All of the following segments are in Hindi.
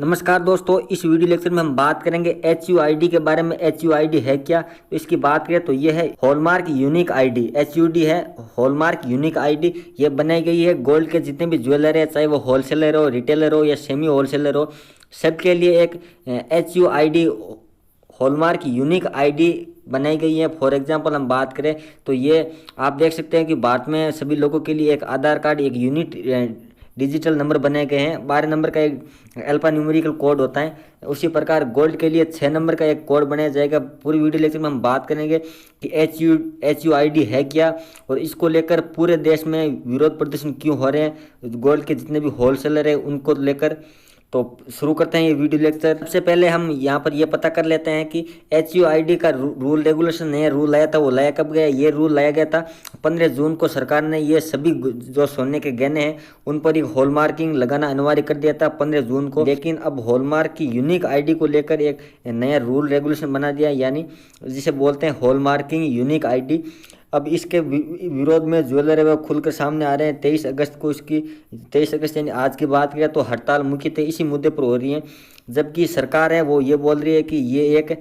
नमस्कार दोस्तों, इस वीडियो लेक्चर में हम बात करेंगे HUID के बारे में। HUID है क्या, तो इसकी बात करें तो ये है हॉलमार्क यूनिक आईडी। HUD है हॉलमार्क यूनिक आईडी। ये बनाई गई है गोल्ड के जितने भी ज्वेलर है, चाहे वो होलसेलर हो, रिटेलर हो या सेमी होलसेलर हो, सबके लिए एक HUID हॉलमार्क यूनिक आईडी बनाई गई है। फॉर एग्जांपल हम बात करें तो ये आप देख सकते हैं कि भारत में सभी लोगों के लिए एक आधार कार्ड, एक यूनिट डिजिटल नंबर बनाए गए हैं। 12 नंबर का एक अल्फा न्यूमेरिकल कोड होता है। उसी प्रकार गोल्ड के लिए 6 नंबर का एक कोड बनाया जाएगा। पूरी वीडियो लेक्चर में हम बात करेंगे कि HUID है क्या, और इसको लेकर पूरे देश में विरोध प्रदर्शन क्यों हो रहे हैं गोल्ड के जितने भी होलसेलर है उनको लेकर। तो शुरू करते हैं ये वीडियो लेक्चर। सबसे पहले हम यहाँ पर ये पता कर लेते हैं कि HUID का रूल रेगुलेशन नया रूल आया था, वो लाया कब गया। ये रूल लाया गया था 15 जून को। सरकार ने ये सभी जो सोने के गहने हैं उन पर एक हॉलमार्किंग लगाना अनिवार्य कर दिया था 15 जून को। लेकिन अब हॉलमार्क की यूनिक आईडी को लेकर एक नया रूल रेगुलेशन बना दिया, यानी जिसे बोलते हैं हॉलमार्किंग यूनिक आईडी। अब इसके विरोध में ज्वेलर है वह खुलकर सामने आ रहे हैं। 23 अगस्त को इसकी 23 अगस्त यानी आज की बात करें तो हड़ताल मुख्यतः इसी मुद्दे पर हो रही है। जबकि सरकार है वो ये बोल रही है कि ये एक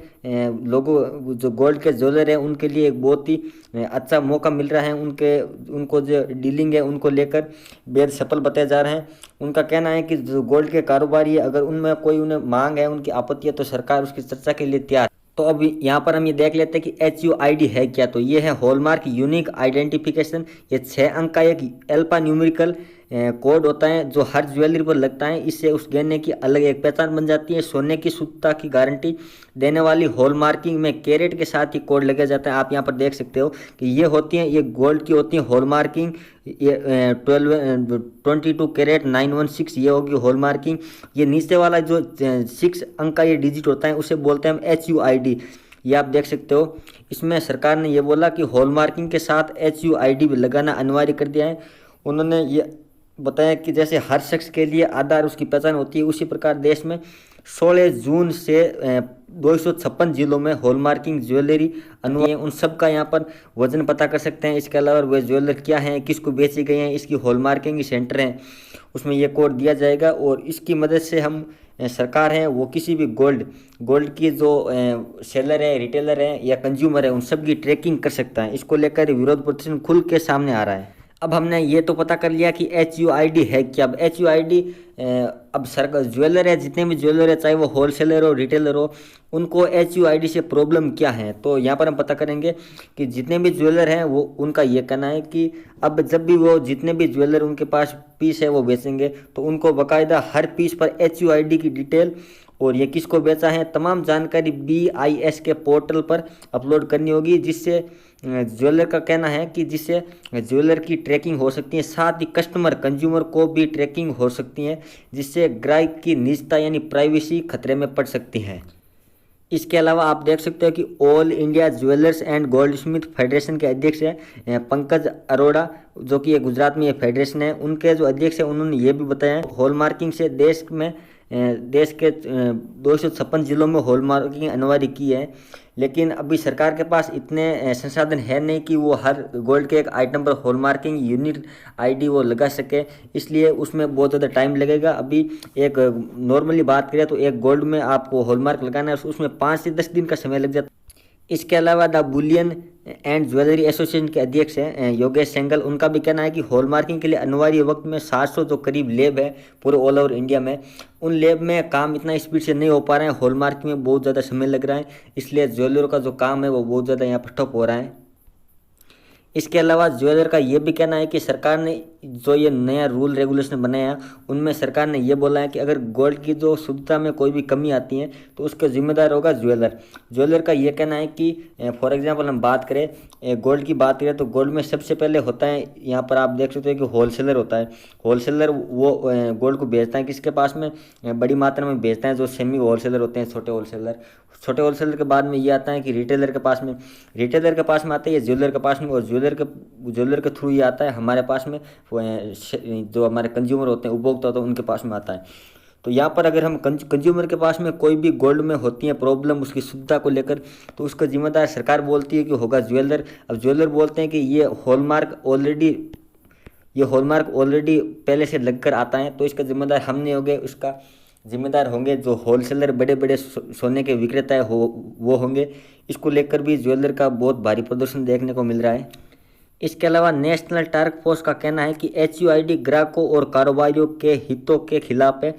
लोगों जो गोल्ड के ज्वेलर हैं उनके लिए एक बहुत ही अच्छा मौका मिल रहा है। उनको जो डीलिंग है उनको लेकर बेहद सफल बताए जा रहे हैं। उनका कहना है कि जो गोल्ड के कारोबारी है, अगर उनमें कोई उन्हें मांग है, उनकी आपत्ति है, तो सरकार उसकी चर्चा के लिए तैयार। तो अब यहाँ पर हम ये देख लेते हैं कि HUID है क्या। तो ये है हॉलमार्क यूनिक आइडेंटिफिकेशन। ये 6 अंक का एक अल्फा न्यूमेरिकल कोड होता है जो हर ज्वेलरी पर लगता है। इससे उस गहने की अलग एक पहचान बन जाती है। सोने की शुद्धता की गारंटी देने वाली हॉलमार्किंग में कैरेट के साथ ही कोड लगा जाता है। आप यहाँ पर देख सकते हो कि ये होती हैं, ये गोल्ड की होती है हॉलमार्किंग। ये 22 कैरेट 916 ये होगी हॉलमार्किंग। ये नीचे वाला जो 6 अंक का ये डिजिट होता है उसे बोलते हैं हम HUID। ये आप देख सकते हो। इसमें सरकार ने ये बोला कि हॉलमार्किंग के साथ HUID भी लगाना अनिवार्य कर दिया है। उन्होंने ये बताया कि जैसे हर शख्स के लिए आधार उसकी पहचान होती है, उसी प्रकार देश में 16 जून से 256 जिलों में हॉलमार्किंग ज्वेलरी अनिवार्य है। उन सब का यहाँ पर वजन पता कर सकते हैं। इसके अलावा वे ज्वेलर क्या हैं, किसको बेचे गए हैं, इसकी हॉलमार्किंग सेंटर हैं, उसमें ये कोड दिया जाएगा। और इसकी मदद से हम सरकार है वो किसी भी गोल्ड की जो सेलर है, रिटेलर है या कंज्यूमर है, उन सब की ट्रैकिंग कर सकता है। इसको लेकर विरोध प्रदर्शन खुल के सामने आ रहा है। अब हमने ये तो पता कर लिया कि HUID है क्या। अब HUID अब सरकार ज्वेलर है, जितने भी ज्वेलर है, चाहे वो होलसेलर हो, रिटेलर हो, उनको HUID से प्रॉब्लम क्या है। तो यहाँ पर हम पता करेंगे कि जितने भी ज्वेलर हैं वो उनका ये कहना है कि अब जब भी वो जितने भी ज्वेलर उनके पास पीस है वो बेचेंगे तो उनको बाकायदा हर पीस पर HUID की डिटेल और ये किसको बेचा है तमाम जानकारी BIS के पोर्टल पर अपलोड करनी होगी, जिससे ज्वेलर का कहना है कि जिससे ज्वेलर की ट्रैकिंग हो सकती है, साथ ही कस्टमर कंज्यूमर को भी ट्रैकिंग हो सकती है, जिससे ग्राहक की निजता यानी प्राइवेसी खतरे में पड़ सकती है। इसके अलावा आप देख सकते हो कि all India jewellers and gold Smith federation के अध्यक्ष हैं पंकज अरोड़ा, जो कि ये गुजरात में ये फेडरेशन है। उनके जो अध्यक्ष हैं उन्होंने ये भी बताया हॉलमार्किंग से देश के 256 जिलों में हॉलमार्किंग अनिवार्य की है। लेकिन अभी सरकार के पास इतने संसाधन है नहीं कि वो हर गोल्ड के एक आइटम पर हॉलमार्किंग यूनिक आईडी वो लगा सके, इसलिए उसमें बहुत ज़्यादा टाइम लगेगा। अभी एक नॉर्मली बात करें तो एक गोल्ड में आपको हॉलमार्क लगाना है, उसमें 5 से 10 दिन का समय लग जाता है। इसके अलावा the Boolean and jewellery association के अध्यक्ष हैं योगेश सेंगल। उनका भी कहना है कि हॉलमार्किंग के लिए अनिवार्य वक्त में 700 जो करीब लैब है पूरे ऑल ओवर इंडिया में, उन लैब में काम इतना स्पीड से नहीं हो पा रहे हैं। हॉलमार्किंग में बहुत ज़्यादा समय लग रहा है, इसलिए ज्वेलरों का जो काम है वो बहुत ज़्यादा यहाँ पर ठप हो रहा है। इसके अलावा ज्वेलर का ये भी कहना है कि सरकार ने जो ये नया रूल रेगुलेशन बनाया उनमें सरकार ने ये बोला है कि अगर गोल्ड की जो शुद्धता में कोई भी कमी आती है तो उसका जिम्मेदार होगा ज्वेलर का ये कहना है कि फॉर एग्जांपल हम बात करें गोल्ड की बात करें तो गोल्ड में सबसे पहले होता है, यहाँ पर आप देख सकते हो कि होलसेलर होता है। होलसेलर वो गोल्ड को बेचता है किसके पास में, बड़ी मात्रा में बेचता है जो सेमी होलसेलर होते हैं, छोटे होलसेलर के बाद में ये आता है कि रिटेलर के पास में आता है ये ज्वेलर के पास में, और ज्वेलर के थ्रू ये आता है हमारे पास में, जो हमारे कंज्यूमर होते हैं, उपभोक्ता होते हैं, उनके पास में आता है। तो यहाँ पर अगर हम कंज्यूमर के पास में कोई भी गोल्ड में होती है प्रॉब्लम उसकी शुद्धता को लेकर, तो उसका जिम्मेदार सरकार बोलती है कि होगा ज्वेलर। अब ज्वेलर बोलते हैं कि ये हॉलमार्क ऑलरेडी पहले से लगकर आता है, तो इसका जिम्मेदार हम नहीं हो गए, उसका जिम्मेदार होंगे जो होलसेलर बड़े बड़े सोने के विक्रेता है वो होंगे। इसको लेकर भी ज्वेलर का बहुत भारी प्रदर्शन देखने को मिल रहा है। इसके अलावा नेशनल टास्क फोर्स का कहना है कि HUID ग्राहकों और कारोबारियों के हितों के खिलाफ है।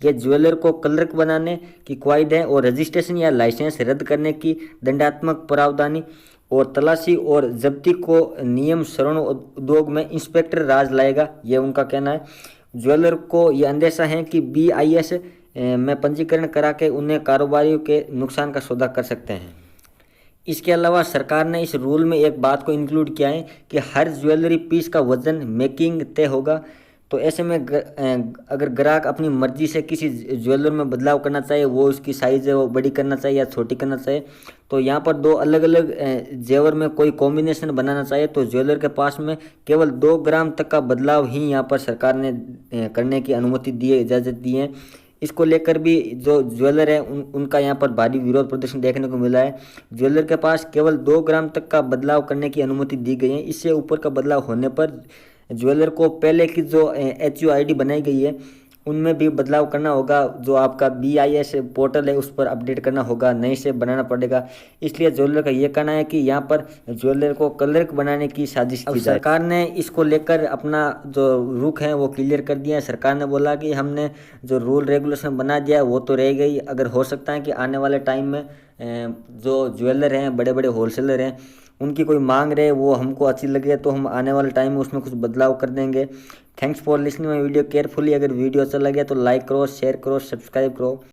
ये ज्वेलर को क्लर्क बनाने की कायदे और रजिस्ट्रेशन या लाइसेंस रद्द करने की दंडात्मक प्रावधानी और तलाशी और जब्ती को नियम स्वर्ण उद्योग में इंस्पेक्टर राज लाएगा, ये उनका कहना है। ज्वेलर को ये अंदेशा है कि BIS में पंजीकरण करा के उन्हें कारोबारियों के नुकसान का सौदा कर सकते हैं। इसके अलावा सरकार ने इस रूल में एक बात को इंक्लूड किया है कि हर ज्वेलरी पीस का वजन मेकिंग तय होगा। तो ऐसे में अगर ग्राहक अपनी मर्जी से किसी ज्वेलर में बदलाव करना चाहे, वो उसकी साइज़ है वो बड़ी करना चाहिए या छोटी करना चाहे, तो यहाँ पर दो अलग अलग जेवर में कोई कॉम्बिनेशन बनाना चाहिए तो ज्वेलर के पास में केवल 2 ग्राम तक का बदलाव ही यहाँ पर सरकार ने करने की अनुमति दी है, इजाज़त दी है। इसको लेकर भी जो ज्वेलर है उनका यहाँ पर भारी विरोध प्रदर्शन देखने को मिला है। ज्वेलर के पास केवल 2 ग्राम तक का बदलाव करने की अनुमति दी गई है। इससे ऊपर का बदलाव होने पर ज्वेलर को पहले की जो HUID बनाई गई है उनमें भी बदलाव करना होगा। जो आपका BIS पोर्टल है उस पर अपडेट करना होगा, नए से बनाना पड़ेगा। इसलिए ज्वेलर का ये कहना है कि यहाँ पर ज्वेलर को क्लर्क बनाने की साजिश की जाए। सरकार ने इसको लेकर अपना जो रुख है वो क्लियर कर दिया है। सरकार ने बोला कि हमने जो रूल रेगुलेशन बना दिया वो तो रह गई, अगर हो सकता है कि आने वाले टाइम में जो ज्वेलर हैं, बड़े बड़े होलसेलर हैं, उनकी कोई मांग रहे वो हमको अच्छी लगे तो हम आने वाले टाइम में उसमें कुछ बदलाव कर देंगे। Thanks for listening my video carefully. अगर वीडियो अच्छा लगे तो लाइक करो, शेयर करो, सब्सक्राइब करो।